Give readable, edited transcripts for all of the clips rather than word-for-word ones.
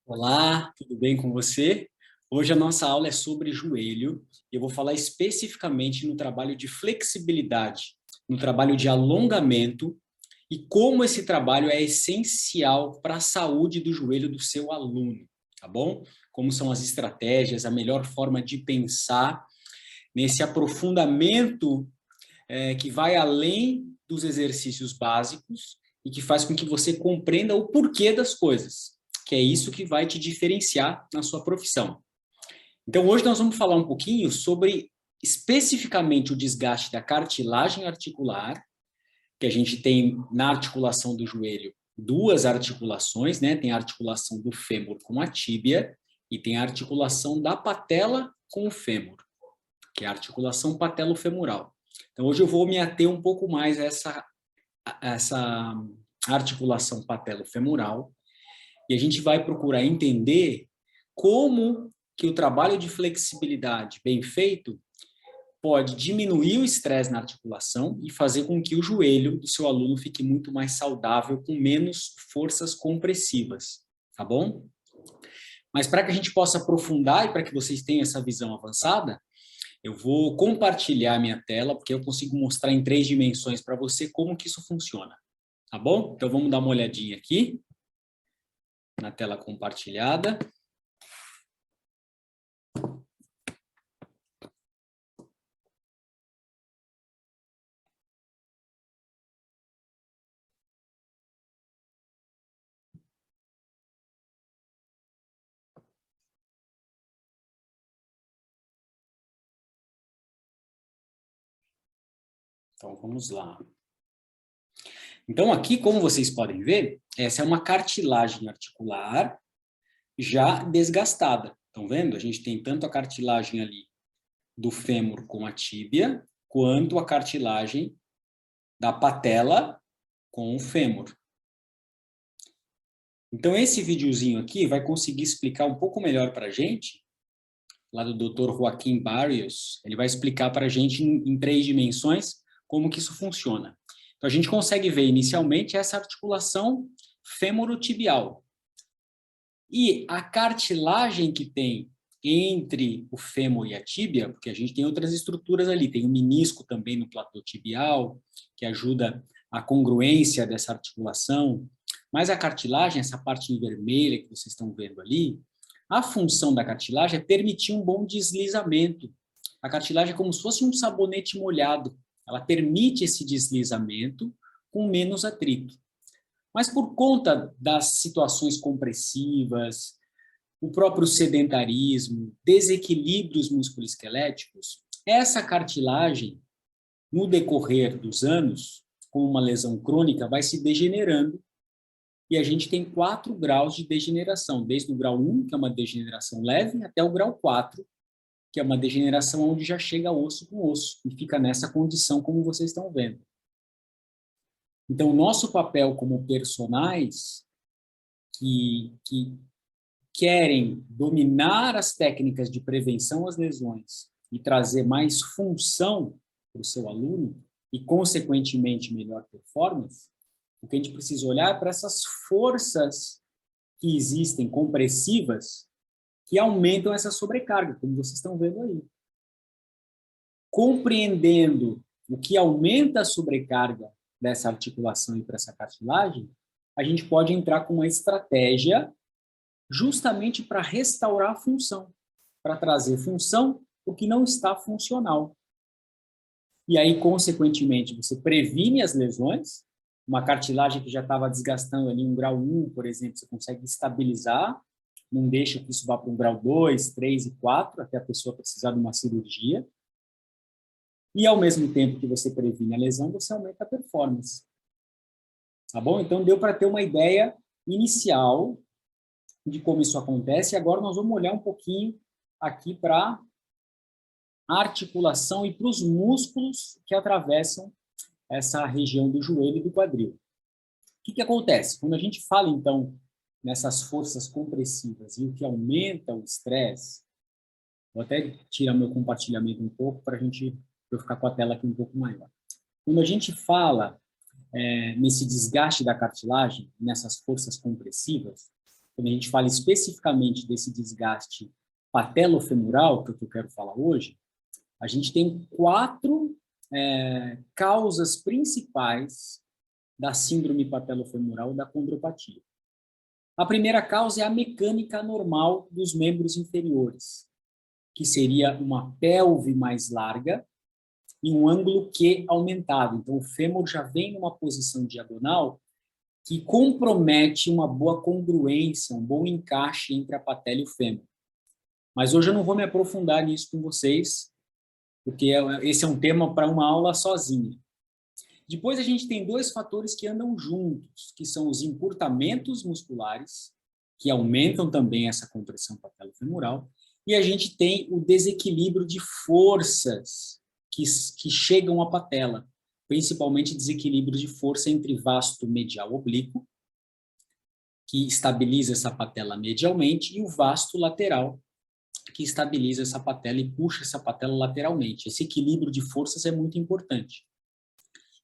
Olá, tudo bem com você? Hoje a nossa aula é sobre joelho e eu vou falar especificamente no trabalho de flexibilidade, no trabalho de alongamento e como esse trabalho é essencial para a saúde do joelho do seu aluno, tá bom? Como são as estratégias, a melhor forma de pensar nesse aprofundamento que vai além dos exercícios básicos e que faz com que você compreenda o porquê das coisas, que é isso que vai te diferenciar na sua profissão. Então, hoje nós vamos falar um pouquinho sobre especificamente o desgaste da cartilagem articular, que a gente tem na articulação do joelho duas articulações, né? Tem a articulação do fêmur com a tíbia e tem a articulação da patela com o fêmur, que é a articulação patelofemoral. Então, hoje eu vou me ater um pouco mais a essa articulação patelofemoral e a gente vai procurar entender como que o trabalho de flexibilidade bem feito pode diminuir o estresse na articulação e fazer com que o joelho do seu aluno fique muito mais saudável, com menos forças compressivas, tá bom? Mas para que a gente possa aprofundar e para que vocês tenham essa visão avançada, eu vou compartilhar minha tela, porque eu consigo mostrar em 3 dimensões para você como que isso funciona, tá bom? Então vamos dar uma olhadinha aqui na tela compartilhada. Então vamos lá. Então aqui, como vocês podem ver, essa é uma cartilagem articular já desgastada. Estão vendo? A gente tem tanto a cartilagem ali do fêmur com a tíbia, quanto a cartilagem da patela com o fêmur. Então, esse videozinho aqui vai conseguir explicar um pouco melhor para a gente, lá do Dr. Joaquim Barrios, ele vai explicar para a gente em 3 dimensões como que isso funciona. Então, a gente consegue ver inicialmente essa articulação femorotibial. E a cartilagem que tem entre o fêmur e a tíbia, porque a gente tem outras estruturas ali, tem o menisco também no platô tibial, que ajuda a congruência dessa articulação, mas a cartilagem, essa parte em vermelha que vocês estão vendo ali, a função da cartilagem é permitir um bom deslizamento. A cartilagem é como se fosse um sabonete molhado, ela permite esse deslizamento com menos atrito. Mas por conta das situações compressivas, o próprio sedentarismo, desequilíbrios musculoesqueléticos, essa cartilagem, no decorrer dos anos, com uma lesão crônica, vai se degenerando e a gente tem 4 graus de degeneração, desde o grau 1, que é uma degeneração leve, até o grau 4, que é uma degeneração onde já chega osso com osso e fica nessa condição como vocês estão vendo. Então, o nosso papel como personagens que querem dominar as técnicas de prevenção às lesões e trazer mais função para o seu aluno e, consequentemente, melhor performance, o que a gente precisa olhar é para essas forças que existem, compressivas, que aumentam essa sobrecarga, como vocês estão vendo aí. Compreendendo o que aumenta a sobrecarga dessa articulação e para essa cartilagem, a gente pode entrar com uma estratégia justamente para restaurar a função, para trazer função o que não está funcional. E aí, consequentemente, você previne as lesões, uma cartilagem que já estava desgastando ali um grau 1, por exemplo, você consegue estabilizar, não deixa que isso vá para um grau 2, 3 e 4, até a pessoa precisar de uma cirurgia. E, ao mesmo tempo que você previne a lesão, você aumenta a performance. Tá bom? Então, deu para ter uma ideia inicial de como isso acontece. E agora nós vamos olhar um pouquinho aqui para a articulação e para os músculos que atravessam essa região do joelho e do quadril. O que acontece? Quando a gente fala, então, nessas forças compressivas e o que aumenta o estresse, vou até tirar meu compartilhamento um pouco para eu ficar com a tela aqui um pouco maior. Quando a gente fala nesse desgaste da cartilagem, nessas forças compressivas, quando a gente fala especificamente desse desgaste patelofemoral, que é o que eu quero falar hoje, a gente tem 4 causas principais da síndrome patelofemoral da condropatia. A primeira causa é a mecânica anormal dos membros inferiores, que seria uma pelve mais larga e um ângulo Q aumentado. Então, o fêmur já vem numa posição diagonal que compromete uma boa congruência, um bom encaixe entre a patela e o fêmur. Mas hoje eu não vou me aprofundar nisso com vocês, porque esse é um tema para uma aula sozinha. Depois a gente tem 2 fatores que andam juntos, que são os encurtamentos musculares, que aumentam também essa compressão patelofemoral, e a gente tem o desequilíbrio de forças que chegam à patela, principalmente desequilíbrio de força entre vasto medial oblíquo, que estabiliza essa patela medialmente, e o vasto lateral, que estabiliza essa patela e puxa essa patela lateralmente. Esse equilíbrio de forças é muito importante.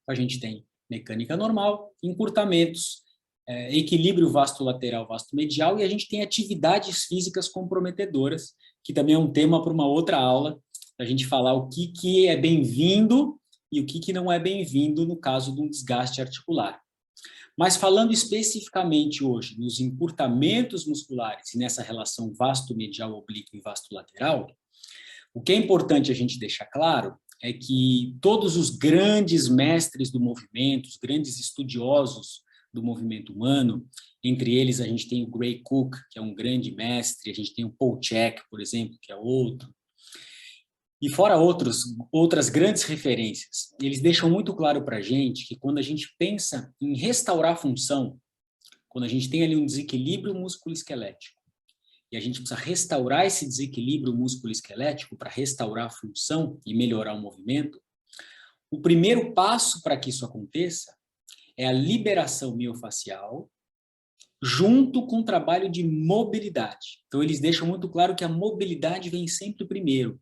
A gente tem mecânica normal, encurtamentos, equilíbrio vasto-lateral, vasto-medial, e a gente tem atividades físicas comprometedoras, que também é um tema para uma outra aula, a gente falar o que é bem-vindo e o que não é bem-vindo no caso de um desgaste articular. Mas falando especificamente hoje nos encurtamentos musculares e nessa relação vasto-medial oblíquo e vasto-lateral, o que é importante a gente deixar claro é que todos os grandes mestres do movimento, os grandes estudiosos do movimento humano, entre eles a gente tem o Gray Cook, que é um grande mestre, a gente tem o Paul Chek, por exemplo, que é outro, e fora outras grandes referências, eles deixam muito claro para a gente que quando a gente pensa em restaurar a função, quando a gente tem ali um desequilíbrio músculo-esquelético, e a gente precisa restaurar esse desequilíbrio músculo-esquelético para restaurar a função e melhorar o movimento, o primeiro passo para que isso aconteça é a liberação miofascial junto com o trabalho de mobilidade. Então, eles deixam muito claro que a mobilidade vem sempre primeiro.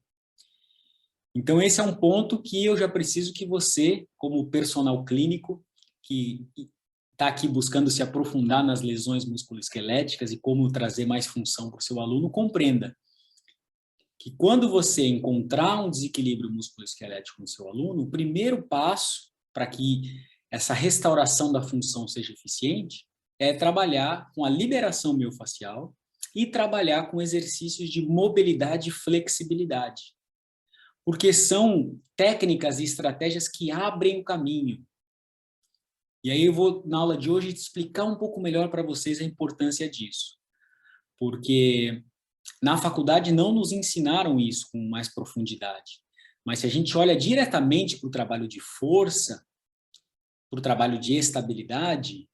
Então, esse é um ponto que eu já preciso que você, como personal clínico, que está aqui buscando se aprofundar nas lesões musculoesqueléticas e como trazer mais função para o seu aluno, compreenda que quando você encontrar um desequilíbrio musculoesquelético no seu aluno, o primeiro passo para que essa restauração da função seja eficiente é trabalhar com a liberação miofascial e trabalhar com exercícios de mobilidade e flexibilidade, porque são técnicas e estratégias que abrem o caminho. E aí eu vou, na aula de hoje, explicar um pouco melhor para vocês a importância disso. Porque na faculdade não nos ensinaram isso com mais profundidade. Mas se a gente olha diretamente para o trabalho de força, para o trabalho de estabilidade,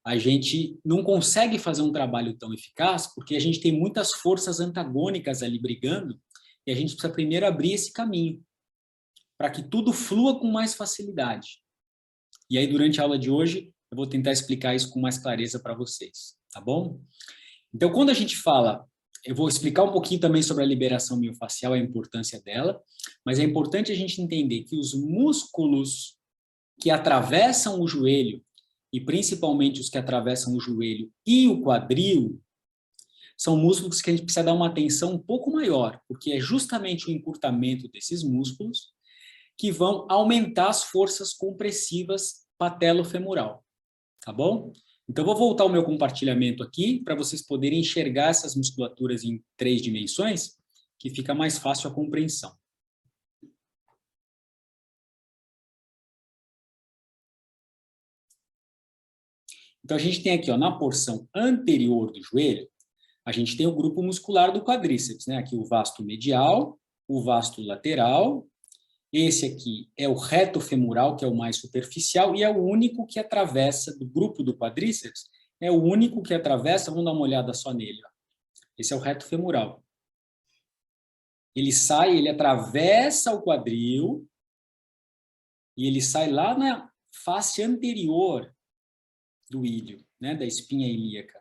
a gente não consegue fazer um trabalho tão eficaz porque a gente tem muitas forças antagônicas ali brigando e a gente precisa primeiro abrir esse caminho para que tudo flua com mais facilidade. E aí, durante a aula de hoje, eu vou tentar explicar isso com mais clareza para vocês, tá bom? Então, quando a gente fala, eu vou explicar um pouquinho também sobre a liberação miofascial, a importância dela, mas é importante a gente entender que os músculos que atravessam o joelho, e principalmente os que atravessam o joelho e o quadril, são músculos que a gente precisa dar uma atenção um pouco maior, porque é justamente o encurtamento desses músculos que vão aumentar as forças compressivas patelofemoral, tá bom? Então, vou voltar ao meu compartilhamento aqui para vocês poderem enxergar essas musculaturas em 3 dimensões, que fica mais fácil a compreensão. Então, a gente tem aqui, ó, na porção anterior do joelho, a gente tem o grupo muscular do quadríceps, né? Aqui o vasto medial, o vasto lateral. Esse aqui é o reto femoral, que é o mais superficial, e é o único que atravessa, do grupo do quadríceps, é o único que atravessa, vamos dar uma olhada só nele. Ó. Esse é o reto femoral. Ele sai, ele atravessa o quadril, e ele sai lá na face anterior do ilho, né, da espinha ilíaca.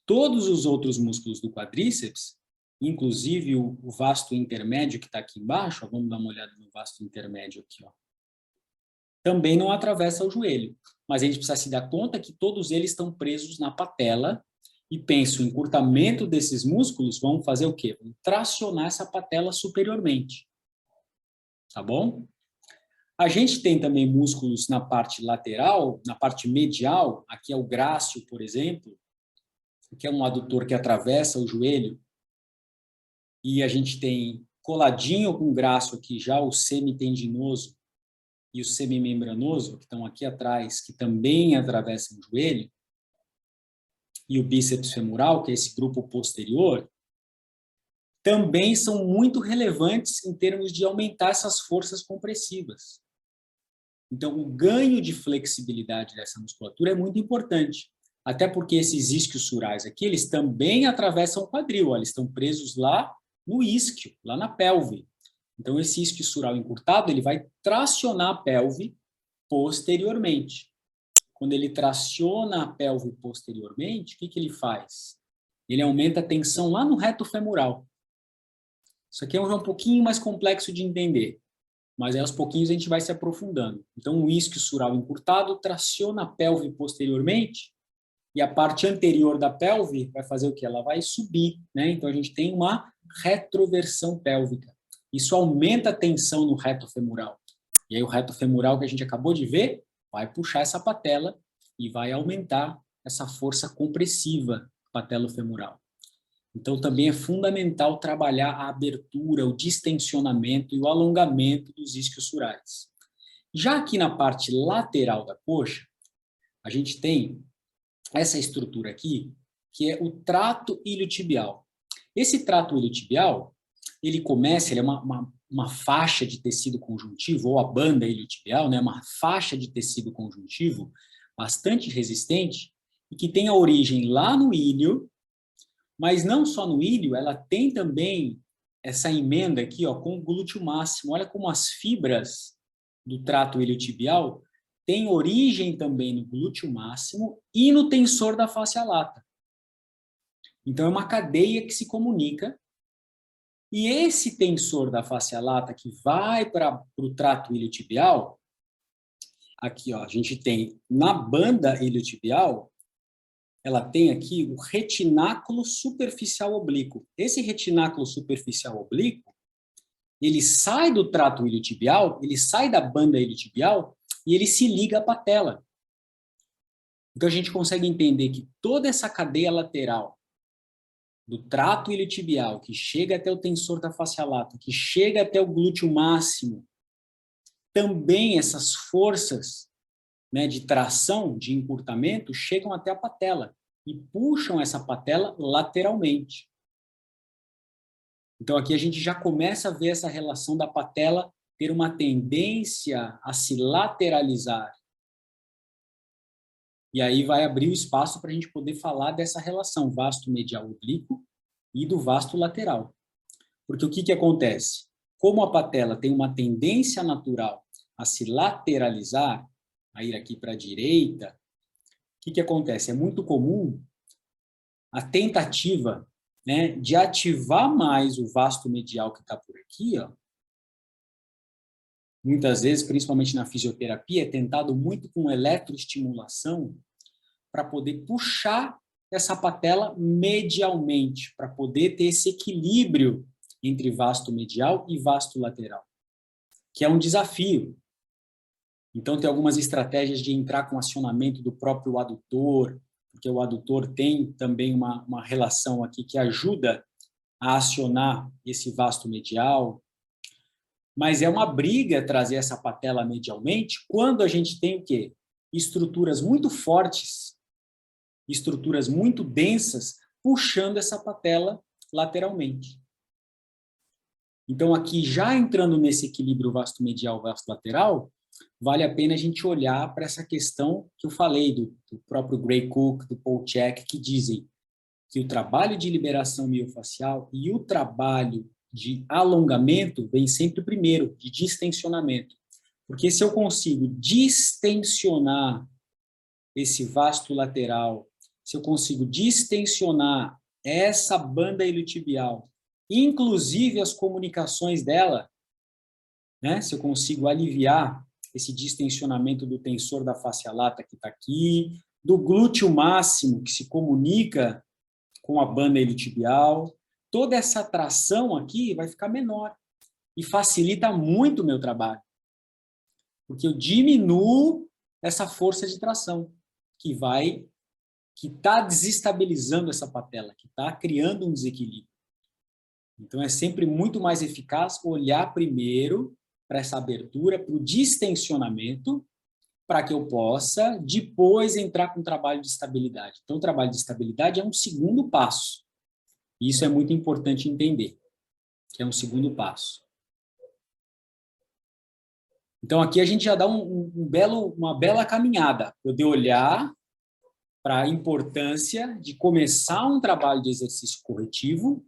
Todos os outros músculos do quadríceps, inclusive o vasto intermédio que está aqui embaixo, ó, vamos dar uma olhada no vasto intermédio aqui, ó, também não atravessa o joelho. Mas a gente precisa se dar conta que todos eles estão presos na patela e penso em encurtamento desses músculos, vão fazer o quê? Vão tracionar essa patela superiormente. Tá bom? A gente tem também músculos na parte lateral, na parte medial, aqui é o grácil, por exemplo, que é um adutor que atravessa o joelho, e a gente tem coladinho com o grácil aqui já o semitendinoso e o semimembranoso, que estão aqui atrás, que também atravessam o joelho, e o bíceps femoral, que é esse grupo posterior, também são muito relevantes em termos de aumentar essas forças compressivas. Então, o ganho de flexibilidade dessa musculatura é muito importante, até porque esses isquiosurais aqui, eles também atravessam o quadril, ó, eles estão presos lá no isquio, lá na pelve. Então, esse isquiosural encurtado, ele vai tracionar a pelve posteriormente. Quando ele traciona a pelve posteriormente, o que ele faz? Ele aumenta a tensão lá no reto femoral. Isso aqui é um pouquinho mais complexo de entender, mas aí aos pouquinhos a gente vai se aprofundando. Então, o isquiosural encurtado traciona a pelve posteriormente e a parte anterior da pelve vai fazer o quê? Ela vai subir, né? Então, a gente tem uma retroversão pélvica. Isso aumenta a tensão no reto femoral. E aí o reto femoral que a gente acabou de ver vai puxar essa patela e vai aumentar essa força compressiva patelofemoral. Então, também é fundamental trabalhar a abertura, o distensionamento e o alongamento dos isquiosurais. Já aqui na parte lateral da coxa, a gente tem essa estrutura aqui, que é o trato iliotibial. Esse trato iliotibial, ele começa, ele é uma faixa de tecido conjuntivo, ou a banda iliotibial, né, uma faixa de tecido conjuntivo bastante resistente e que tem a origem lá no ilho, mas não só no ilho, ela tem também essa emenda aqui, ó, com o glúteo máximo. Olha como as fibras do trato iliotibial têm origem também no glúteo máximo e no tensor da fáscia lata. Então, é uma cadeia que se comunica. E esse tensor da fáscia lata que vai para o trato iliotibial, aqui, ó, a gente tem na banda iliotibial, ela tem aqui o retináculo superficial oblíquo. Esse retináculo superficial oblíquo, ele sai do trato iliotibial, ele sai da banda iliotibial e ele se liga à patela. Então, a gente consegue entender que toda essa cadeia lateral do trato iliotibial, que chega até o tensor da fáscia lata, que chega até o glúteo máximo, também essas forças, né, de tração, de encurtamento, chegam até a patela e puxam essa patela lateralmente. Então, aqui a gente já começa a ver essa relação da patela ter uma tendência a se lateralizar. E aí vai abrir o espaço para a gente poder falar dessa relação vasto medial oblíquo e do vasto lateral. Porque o que acontece? Como a patela tem uma tendência natural a se lateralizar, a ir aqui para a direita, o que acontece? É muito comum a tentativa, né, de ativar mais o vasto medial que está por aqui, ó. Muitas vezes, principalmente na fisioterapia, é tentado muito com eletroestimulação para poder puxar essa patela medialmente, para poder ter esse equilíbrio entre vasto medial e vasto lateral, que é um desafio. Então, tem algumas estratégias de entrar com acionamento do próprio adutor, porque o adutor tem também uma relação aqui que ajuda a acionar esse vasto medial. Mas é uma briga trazer essa patela medialmente quando a gente tem o quê? Estruturas muito fortes, estruturas muito densas, puxando essa patela lateralmente. Então, aqui, já entrando nesse equilíbrio vasto medial, vasto lateral, vale a pena a gente olhar para essa questão que eu falei, do próprio Gray Cook, do Paul Chek, que dizem que o trabalho de liberação miofascial e o trabalho de alongamento vem sempre primeiro, de distensionamento. Porque se eu consigo distensionar esse vasto lateral, se eu consigo distensionar essa banda iliotibial, inclusive as comunicações dela, né? Se eu consigo aliviar esse distensionamento do tensor da fáscia lata que está aqui, do glúteo máximo, que se comunica com a banda iliotibial. Toda essa tração aqui vai ficar menor e facilita muito o meu trabalho, porque eu diminuo essa força de tração que está desestabilizando essa patela, que está criando um desequilíbrio. Então, é sempre muito mais eficaz olhar primeiro para essa abertura, para o distensionamento, para que eu possa depois entrar com o trabalho de estabilidade. Então, o trabalho de estabilidade é um segundo passo. Isso é muito importante entender, que é um segundo passo. Então, aqui a gente já dá uma bela caminhada, poder olhar para a importância de começar um trabalho de exercício corretivo,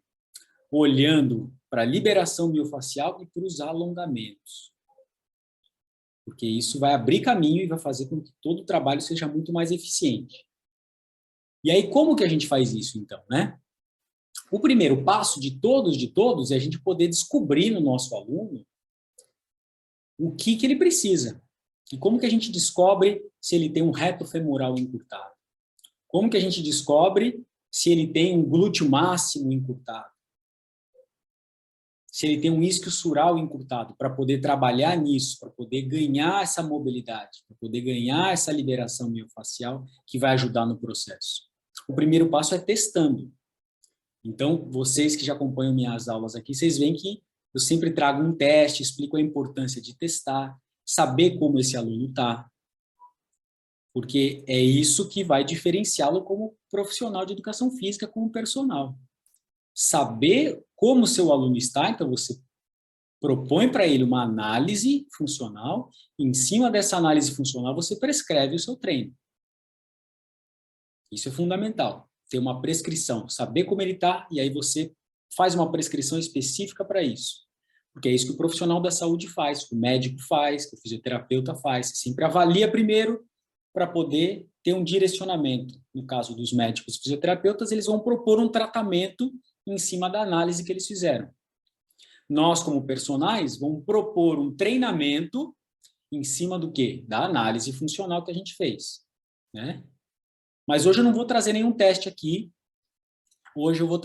olhando para a liberação miofascial e para os alongamentos. Porque isso vai abrir caminho e vai fazer com que todo o trabalho seja muito mais eficiente. E aí, como que a gente faz isso, então, né? O primeiro passo de todos, é a gente poder descobrir no nosso aluno o que ele precisa. E como que a gente descobre se ele tem um reto femoral encurtado? Como que a gente descobre se ele tem um glúteo máximo encurtado? Se ele tem um isquiosural encurtado, para poder trabalhar nisso, para poder ganhar essa mobilidade, para poder ganhar essa liberação miofascial que vai ajudar no processo. O primeiro passo é testando. Então, vocês que já acompanham minhas aulas aqui, vocês veem que eu sempre trago um teste, explico a importância de testar, saber como esse aluno está, porque é isso que vai diferenciá-lo como profissional de educação física, como personal. Saber como o seu aluno está, então você propõe para ele uma análise funcional, e em cima dessa análise funcional você prescreve o seu treino. Isso é fundamental, ter uma prescrição, saber como ele está, e aí você faz uma prescrição específica para isso. Porque é isso que o profissional da saúde faz, que o médico faz, que o fisioterapeuta faz. Você sempre avalia primeiro para poder ter um direcionamento. No caso dos médicos e fisioterapeutas, eles vão propor um tratamento em cima da análise que eles fizeram. Nós, como personagens, vamos propor um treinamento em cima do quê? Da análise funcional que a gente fez, né? Mas hoje eu não vou trazer nenhum teste aqui. Hoje eu vou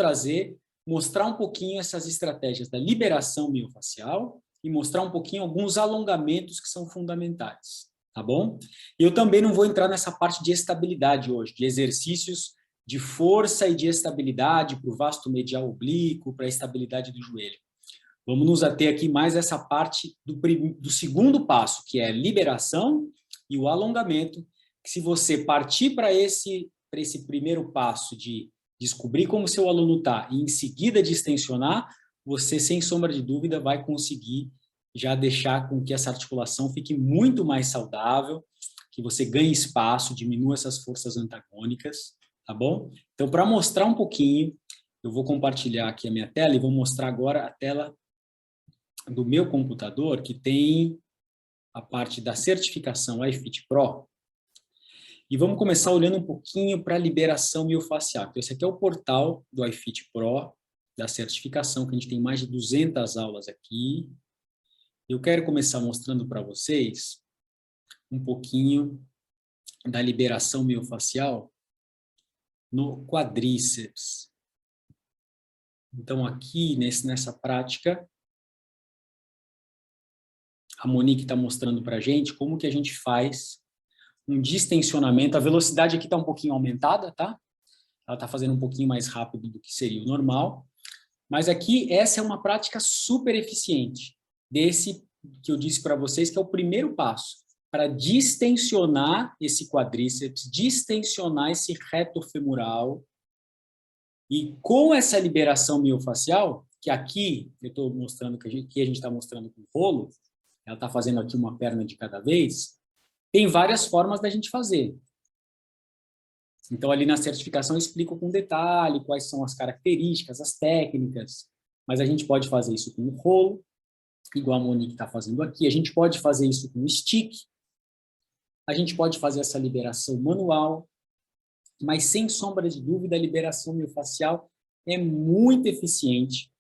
mostrar um pouquinho essas estratégias da liberação miofascial e mostrar um pouquinho alguns alongamentos que são fundamentais, tá bom? Eu também não vou entrar nessa parte de estabilidade hoje, de exercícios de força e de estabilidade para o vasto medial oblíquo, para a estabilidade do joelho. Vamos nos ater aqui mais essa parte do segundo passo, que é liberação e o alongamento, que se você partir para esse primeiro passo de descobrir como seu aluno está e em seguida distensionar, você, sem sombra de dúvida, vai conseguir já deixar com que essa articulação fique muito mais saudável, que você ganhe espaço, diminua essas forças antagônicas, tá bom? Então, para mostrar um pouquinho, eu vou compartilhar aqui a minha tela e vou mostrar agora a tela do meu computador, que tem a parte da certificação iFit Pro. E vamos começar olhando um pouquinho para a liberação miofascial. Então, esse aqui é o portal do iFit Pro, da certificação, que a gente tem mais de 200 aulas aqui. Eu quero começar mostrando para vocês um pouquinho da liberação miofascial no quadríceps. Então, aqui, nessa prática, a Monique está mostrando para a gente como que a gente faz um distensionamento. A velocidade aqui está um pouquinho aumentada, tá? Ela está fazendo um pouquinho mais rápido do que seria o normal. Mas aqui, essa é uma prática super eficiente. Desse que eu disse para vocês, que é o primeiro passo, para distensionar esse quadríceps, distensionar esse reto femoral. E com essa liberação miofascial, que aqui eu estou mostrando, que a gente está mostrando com o rolo, ela está fazendo aqui uma perna de cada vez, tem várias formas da gente fazer. Então, ali na certificação eu explico com detalhe quais são as características, as técnicas, mas a gente pode fazer isso com o rolo, igual a Monique está fazendo aqui, a gente pode fazer isso com o stick, a gente pode fazer essa liberação manual, mas sem sombra de dúvida a liberação miofascial é muito eficiente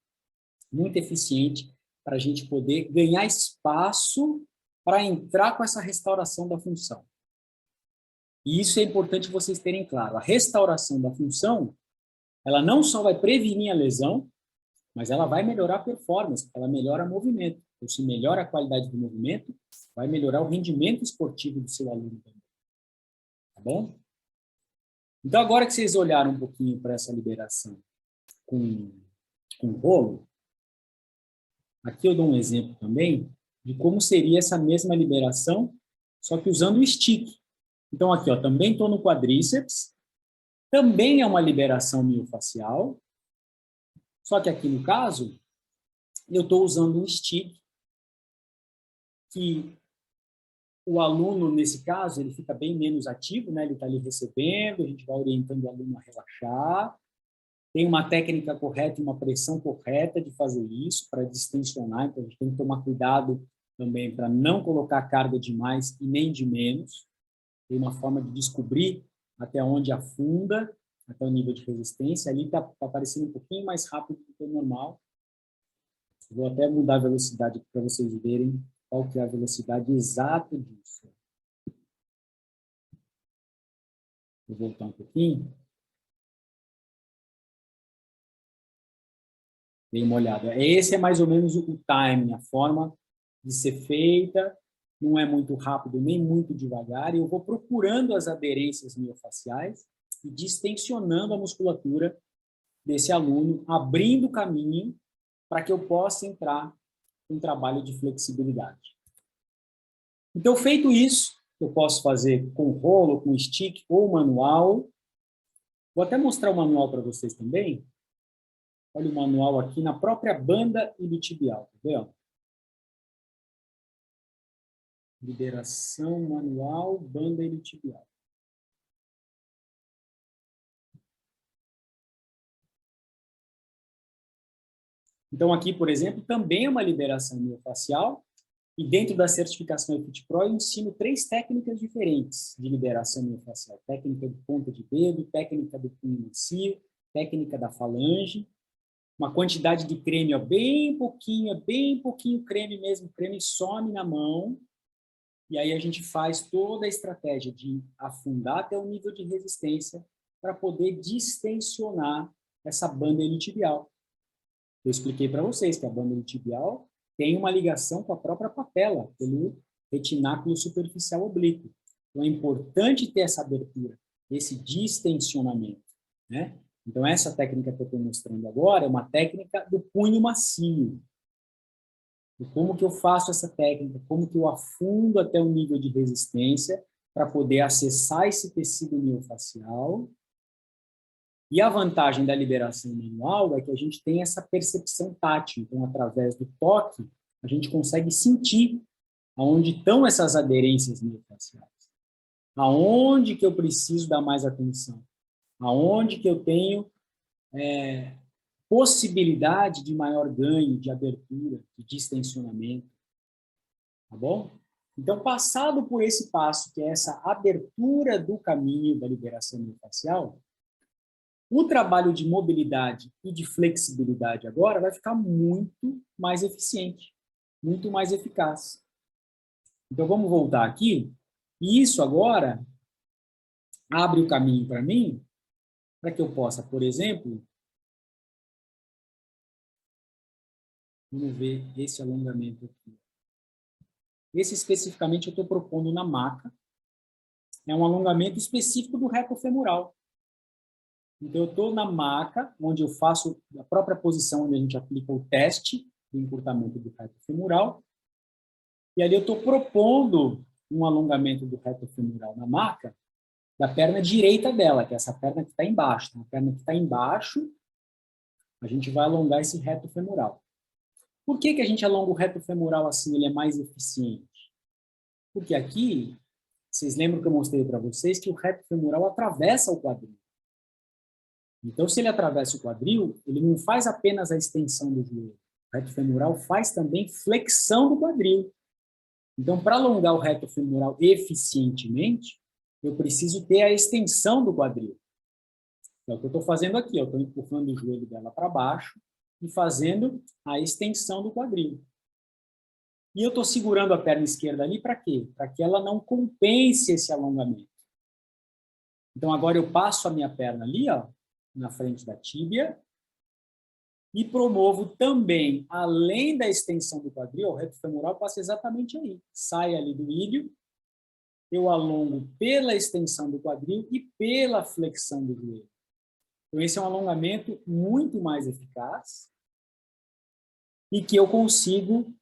para a gente poder ganhar espaço para entrar com essa restauração da função. E isso é importante vocês terem claro. A restauração da função Ela não só vai prevenir a lesão, mas ela vai melhorar a performance, ela melhora o movimento. Então, se melhora a qualidade do movimento, vai melhorar o rendimento esportivo do seu aluno também. Tá bom? Então, agora que vocês olharam um pouquinho para essa liberação com rolo, aqui eu dou um exemplo também de como seria essa mesma liberação, só que usando o stick. Então, aqui, ó, também estou no quadríceps, também é uma liberação miofascial, só que aqui no caso, eu estou usando um stick que o aluno, nesse caso, ele fica bem menos ativo, né? Ele está ali recebendo, a gente vai orientando o aluno a relaxar. Tem uma técnica correta e uma pressão correta de fazer isso para distensionar, então a gente tem que tomar cuidado também para não colocar carga de mais e nem de menos. Tem uma forma de descobrir até onde afunda, até o nível de resistência. Ali está aparecendo um pouquinho mais rápido do que o normal. Vou até mudar a velocidade para vocês verem qual que é a velocidade exata disso. Vou voltar um pouquinho. Dê uma olhada. Esse é mais ou menos o timing, a forma de ser feita. Não é muito rápido nem muito devagar. E eu vou procurando as aderências miofaciais e distensionando a musculatura desse aluno, abrindo o caminho para que eu possa entrar em um trabalho de flexibilidade. Então, feito isso, eu posso fazer com rolo, com stick ou manual. Vou até mostrar o manual para vocês também. Olha o manual aqui na própria banda iliotibial, tá vendo? Liberação manual, banda iliotibial. Então, aqui, por exemplo, também é uma liberação miofacial, e dentro da certificação EFIT Pro, eu ensino 3 técnicas diferentes de liberação miofacial. Técnica de ponta de dedo, técnica do punho macio, técnica da falange. Uma quantidade de creme, ó, bem pouquinho creme mesmo, o creme some na mão, e aí a gente faz toda a estratégia de afundar até o nível de resistência para poder distensionar essa banda iliotibial. Eu expliquei para vocês que a banda iliotibial tem uma ligação com a própria patela, pelo retináculo superficial oblíquo. Então é importante ter essa abertura, esse distensionamento, né? Então essa técnica que eu estou mostrando agora é uma técnica do punho macio. E como que eu faço essa técnica? Como que eu afundo até o nível de resistência para poder acessar esse tecido miofacial? E a vantagem da liberação manual é que a gente tem essa percepção tátil. Então, através do toque, a gente consegue sentir aonde estão essas aderências miofaciais. Aonde que eu preciso dar mais atenção? Aonde que eu tenho possibilidade de maior ganho, de abertura, de distensionamento. Tá bom? Então, passado por esse passo, que é essa abertura do caminho da liberação miofacial, o trabalho de mobilidade e de flexibilidade agora vai ficar muito mais eficiente, muito mais eficaz. Então, vamos voltar aqui. E isso agora abre o caminho para mim, para que eu possa, por exemplo, vamos ver esse alongamento aqui. Esse especificamente eu estou propondo na maca. É um alongamento específico do reto femoral. Então, eu estou na maca, onde eu faço a própria posição onde a gente aplica o teste de encurtamento do reto femoral. E ali eu estou propondo um alongamento do reto femoral na maca da perna direita dela, que é essa perna que está embaixo. Então, a perna que está embaixo, a gente vai alongar esse reto femoral. Por que que a gente alonga o reto femoral assim? Ele é mais eficiente? Porque aqui, vocês lembram que eu mostrei para vocês que o reto femoral atravessa o quadril. Então, se ele atravessa o quadril, ele não faz apenas a extensão do joelho. O reto femoral faz também flexão do quadril. Então, para alongar o reto femoral eficientemente, eu preciso ter a extensão do quadril. É o que eu estou fazendo aqui. Eu estou empurrando o joelho dela para baixo e fazendo a extensão do quadril. E eu estou segurando a perna esquerda ali para quê? Para que ela não compense esse alongamento. Então, agora eu passo a minha perna ali, ó, na frente da tíbia. E promovo também, além da extensão do quadril, o reto femoral passa exatamente aí. Sai ali do ilho, eu alongo pela extensão do quadril e pela flexão do joelho. Então, esse é um alongamento muito mais eficaz e que eu consigo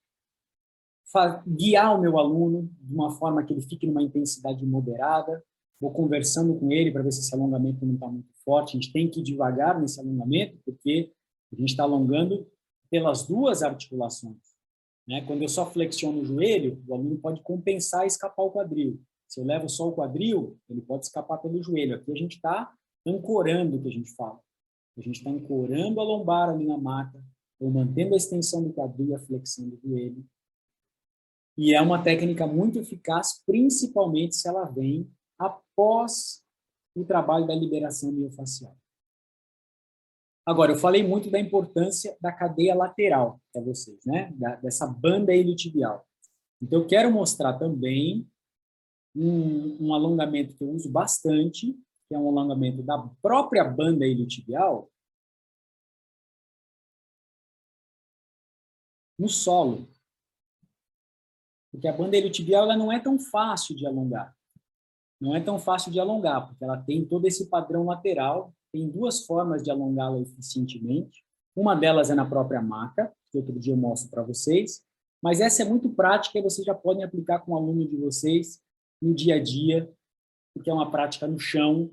guiar o meu aluno de uma forma que ele fique numa intensidade moderada. Vou conversando com ele para ver se esse alongamento não está muito forte. A gente tem que ir devagar nesse alongamento, porque a gente está alongando pelas duas articulações, né? Quando eu só flexiono o joelho, o aluno pode compensar e escapar o quadril. Se eu levo só o quadril, ele pode escapar pelo joelho. Aqui a gente está ancorando o que a gente fala. A gente está ancorando a lombar ali na maca, ou mantendo a extensão do quadril e a flexão do joelho. E é uma técnica muito eficaz, principalmente se ela vem após o trabalho da liberação miofascial. Agora, eu falei muito da importância da cadeia lateral para vocês, né? Dessa banda iliotibial. Então, eu quero mostrar também um alongamento que eu uso bastante, que é um alongamento da própria banda iliotibial no solo. Porque a banda iliotibial ela não é tão fácil de alongar. Não é tão fácil de alongar, porque ela tem todo esse padrão lateral. Tem duas formas de alongá-la eficientemente. Uma delas é na própria maca, que outro dia eu mostro para vocês. Mas essa é muito prática e vocês já podem aplicar com o aluno de vocês no dia a dia, porque é uma prática no chão,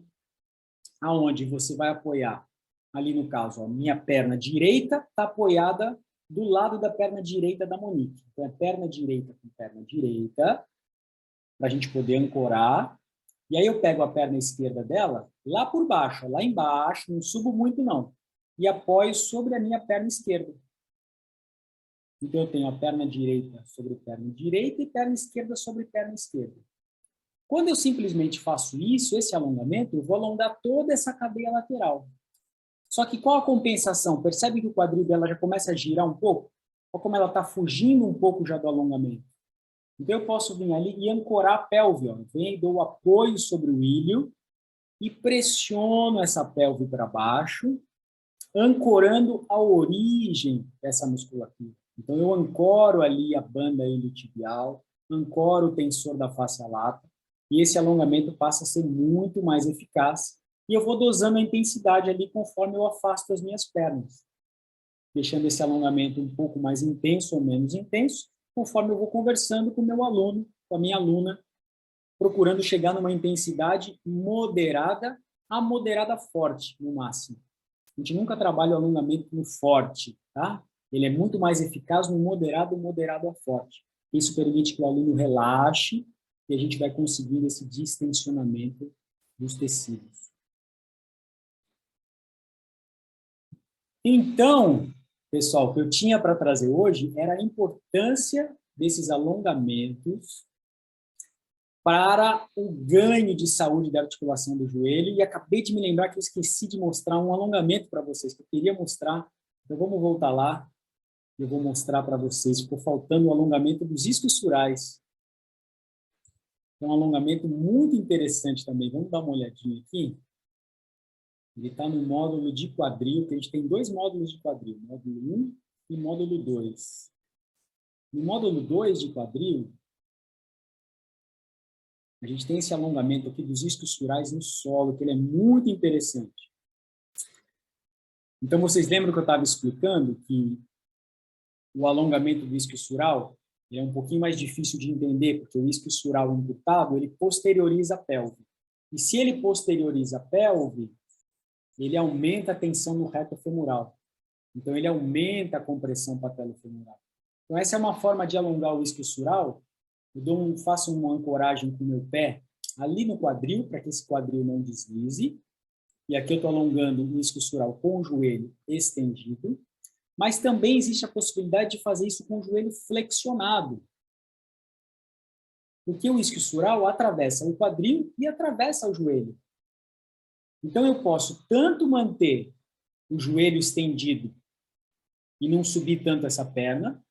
aonde você vai apoiar, ali no caso, a minha perna direita está apoiada do lado da perna direita da Monique. Então, é perna direita com perna direita, para a gente poder ancorar. E aí eu pego a perna esquerda dela, lá por baixo, lá embaixo, não subo muito não, e apoio sobre a minha perna esquerda. Então eu tenho a perna direita sobre perna direita e perna esquerda sobre perna esquerda. Quando eu simplesmente faço isso, esse alongamento, eu vou alongar toda essa cadeia lateral. Só que qual a compensação? Percebe que o quadril dela já começa a girar um pouco? Olha como ela está fugindo um pouco já do alongamento. Então, eu posso vir ali e ancorar a pelve. Ó. Venho, dou apoio sobre o ilho e pressiono essa pelve para baixo, ancorando a origem dessa musculatura. Então, eu ancoro ali a banda iliotibial, ancoro o tensor da fáscia lata, e esse alongamento passa a ser muito mais eficaz. E eu vou dosando a intensidade ali conforme eu afasto as minhas pernas, deixando esse alongamento um pouco mais intenso ou menos intenso, conforme eu vou conversando com o meu aluno, com a minha aluna, procurando chegar numa intensidade moderada a moderada forte, no máximo. A gente nunca trabalha o alongamento no forte, tá? Ele é muito mais eficaz no moderado a forte. Isso permite que o aluno relaxe e a gente vai conseguindo esse distensionamento dos tecidos. Então, pessoal, o que eu tinha para trazer hoje era a importância desses alongamentos para o ganho de saúde da articulação do joelho, e acabei de me lembrar que eu esqueci de mostrar um alongamento para vocês, que eu queria mostrar. Então, vamos voltar lá, eu vou mostrar para vocês. Ficou faltando o alongamento dos isquiosurais. É um alongamento muito interessante também. Vamos dar uma olhadinha aqui. Ele está no módulo de quadril, que a gente tem dois módulos de quadril, módulo 1 e módulo 2. No módulo 2 de quadril, a gente tem esse alongamento aqui dos isquiosurais no solo, que ele é muito interessante. Então, vocês lembram que eu estava explicando que o alongamento do isquiosural é um pouquinho mais difícil de entender, porque o isquiosural imputado, ele posterioriza a pelve. E se ele posterioriza a pelve, ele aumenta a tensão no reto femoral. Então, ele aumenta a compressão patelofemoral. Então, essa é uma forma de alongar o isquiosural. Eu faço uma ancoragem com o meu pé ali no quadril, para que esse quadril não deslize. E aqui eu estou alongando o isquiosural com o joelho estendido. Mas também existe a possibilidade de fazer isso com o joelho flexionado. Porque o isquiosural atravessa o quadril e atravessa o joelho. Então, eu posso tanto manter o joelho estendido e não subir tanto essa perna,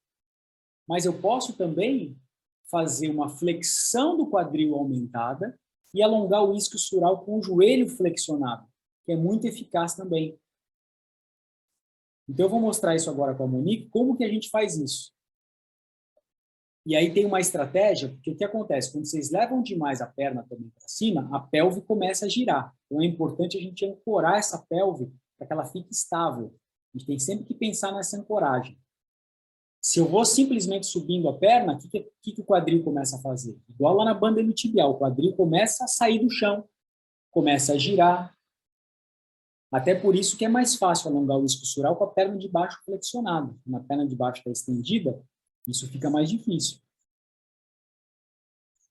mas eu posso também fazer uma flexão do quadril aumentada e alongar o isquiosural com o joelho flexionado. que é muito eficaz também. Então, eu vou mostrar isso agora com a Monique, como que a gente faz isso. E aí tem uma estratégia, porque o que acontece? Quando vocês levam demais a perna também para cima, a pelve começa a girar. Então, é importante a gente ancorar essa pelve para que ela fique estável. A gente tem sempre que pensar nessa ancoragem. Se eu vou simplesmente subindo a perna, o que o quadril começa a fazer? Igual lá na banda iliotibial, o quadril começa a sair do chão, começa a girar. Até por isso que é mais fácil alongar o isquiosural com a perna de baixo flexionada. Na perna de baixo está estendida, isso fica mais difícil.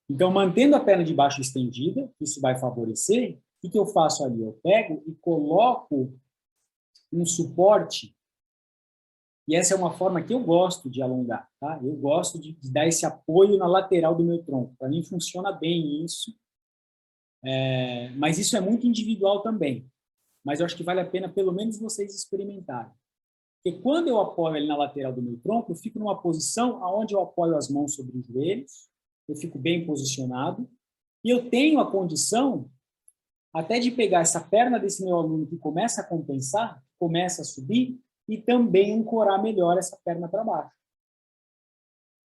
Então, mantendo a perna de baixo estendida, isso vai favorecer. O que eu faço ali? Eu pego e coloco um suporte, e essa é uma forma que eu gosto de alongar, tá? Eu gosto de dar esse apoio na lateral do meu tronco. Para mim funciona bem isso, mas isso é muito individual também. Mas eu acho que vale a pena pelo menos vocês experimentarem. Porque quando eu apoio ele na lateral do meu tronco, eu fico numa posição onde eu apoio as mãos sobre os joelhos, eu fico bem posicionado, e eu tenho a condição até de pegar essa perna desse meu aluno que começa a compensar, começa a subir, e também ancorar melhor essa perna para baixo.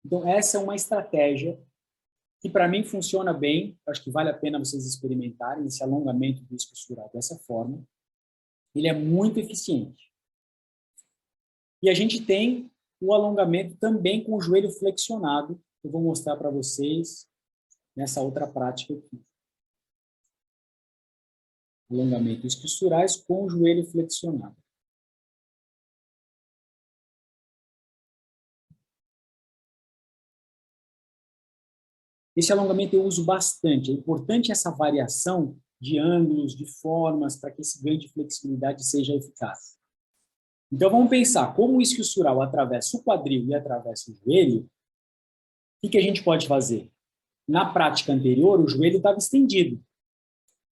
Então, essa é uma estratégia que, para mim, funciona bem. Acho que vale a pena vocês experimentarem esse alongamento do isquiosural dessa forma. Ele é muito eficiente. E a gente tem o alongamento também com o joelho flexionado. Eu vou mostrar para vocês nessa outra prática aqui. Alongamento isquiosurais com o joelho flexionado. Esse alongamento eu uso bastante. É importante essa variação de ângulos, de formas, para que esse ganho de flexibilidade seja eficaz. Então, vamos pensar, como o isquiosural atravessa o quadril e atravessa o joelho, o que a gente pode fazer? Na prática anterior, o joelho estava estendido.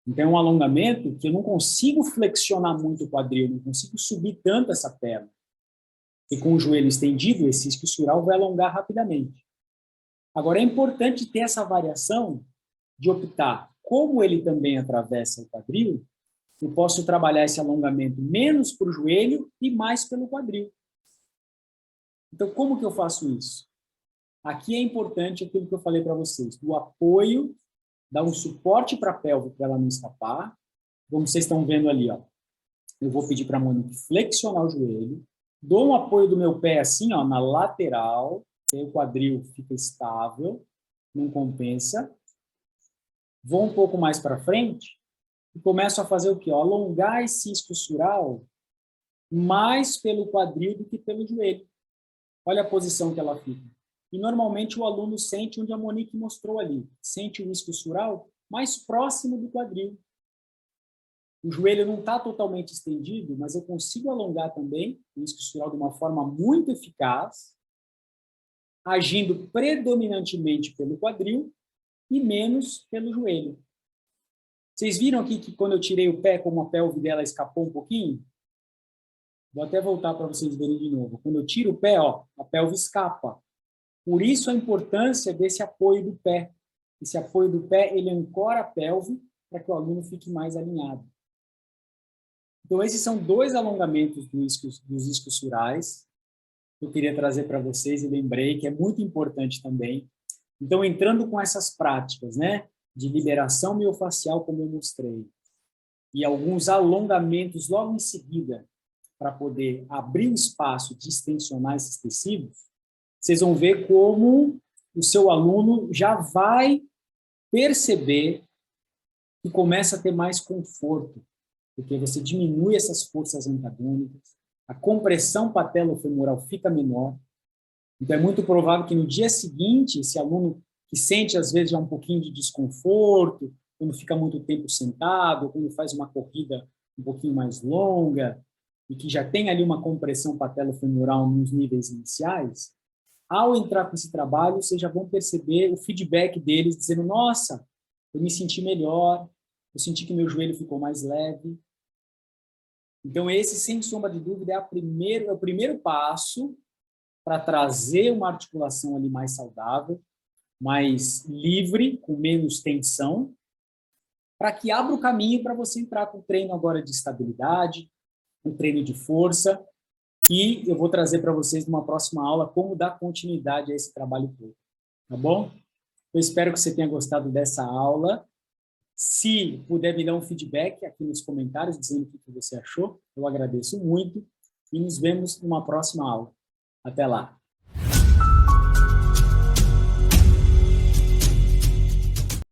Então, é um alongamento que eu não consigo flexionar muito o quadril, não consigo subir tanto essa perna. E com o joelho estendido, esse isquiosural vai alongar rapidamente. Agora, é importante ter essa variação de optar, como ele também atravessa o quadril, eu posso trabalhar esse alongamento menos para o joelho e mais pelo quadril. Então, como que eu faço isso? Aqui é importante aquilo que eu falei para vocês, o apoio, dar um suporte para a pelve para ela não escapar. Como vocês estão vendo ali, ó, eu vou pedir para a Monique flexionar o joelho, dou um apoio do meu pé assim, ó, na lateral, aí o quadril fica estável, não compensa. Vou um pouco mais para frente e começo a fazer o quê? Alongar esse isquiosural mais pelo quadril do que pelo joelho. Olha a posição que ela fica. E normalmente o aluno sente onde a Monique mostrou ali. Sente o isquiosural mais próximo do quadril. O joelho não está totalmente estendido, mas eu consigo alongar também o isquiosural de uma forma muito eficaz, agindo predominantemente pelo quadril e menos pelo joelho. Vocês viram aqui que quando eu tirei o pé, como a pelve dela escapou um pouquinho? Vou até voltar para vocês verem de novo. Quando eu tiro o pé, ó, a pelve escapa. Por isso a importância desse apoio do pé. Esse apoio do pé, ele ancora a pelve para que o aluno fique mais alinhado. Então, esses são dois alongamentos dos isquiosurais que eu queria trazer para vocês e lembrei que é muito importante também. Então, entrando com essas práticas, né, de liberação miofascial, como eu mostrei, e alguns alongamentos logo em seguida, para poder abrir o espaço de extensionar esses tecidos, vocês vão ver como o seu aluno já vai perceber que começa a ter mais conforto, porque você diminui essas forças antagônicas, a compressão patelofemoral fica menor. Então, é muito provável que no dia seguinte, esse aluno que sente, às vezes, já um pouquinho de desconforto, quando fica muito tempo sentado, quando faz uma corrida um pouquinho mais longa, e que já tem ali uma compressão patelofemoral nos níveis iniciais, ao entrar com esse trabalho, vocês já vão perceber o feedback deles, dizendo, nossa, eu me senti melhor, eu senti que meu joelho ficou mais leve. Então, esse, sem sombra de dúvida, é o primeiro passo para trazer uma articulação ali mais saudável, mais livre, com menos tensão, para que abra o caminho para você entrar com o treino agora de estabilidade, um treino de força, e eu vou trazer para vocês numa próxima aula como dar continuidade a esse trabalho todo, tá bom? Eu espero que você tenha gostado dessa aula. Se puder me dar um feedback aqui nos comentários, dizendo o que você achou, eu agradeço muito e nos vemos numa próxima aula. Até lá!